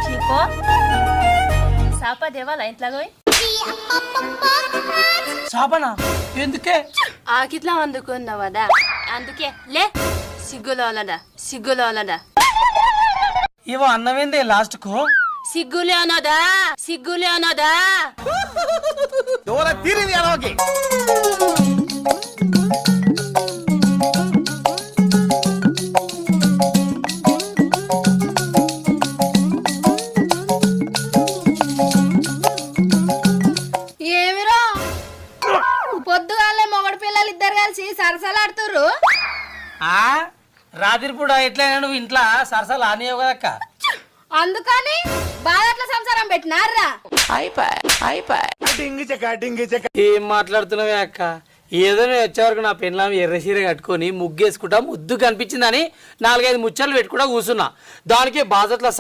చీపో సాప దేవాలా ఇంట్లో పోయి సాపనా ఎందుకే ఆకిట్లా వండుకున్నావదా అందుకే లే సిగ్గులోలడా ఇవో అన్నమేందే లాస్ట్ కు సిగ్గులేనదా ఏమిరో పొద్దుగాలే మొగడు పిల్లలు ఇద్దరు కలిసి సరసలాడుతుర్రు రాత్రి పూట ఎట్లయినా నువ్వు ఇంట్లో సరసాలు ఆనియవు కదక్క అందుకని బాధట్ల సంసారం పెట్టినారా ఏం మాట్లాడుతున్నావే అక్క ఏదో నేను వచ్చేవరకు నా పెళ్ళాం ఎర్ర చీర కట్టుకొని ముగ్గేసుకుంటా ముద్దు కనిపించిందని 4-5 ముచ్చట్లు పెట్టుకుంటా కూర్చున్నా దానికి బాధట్ల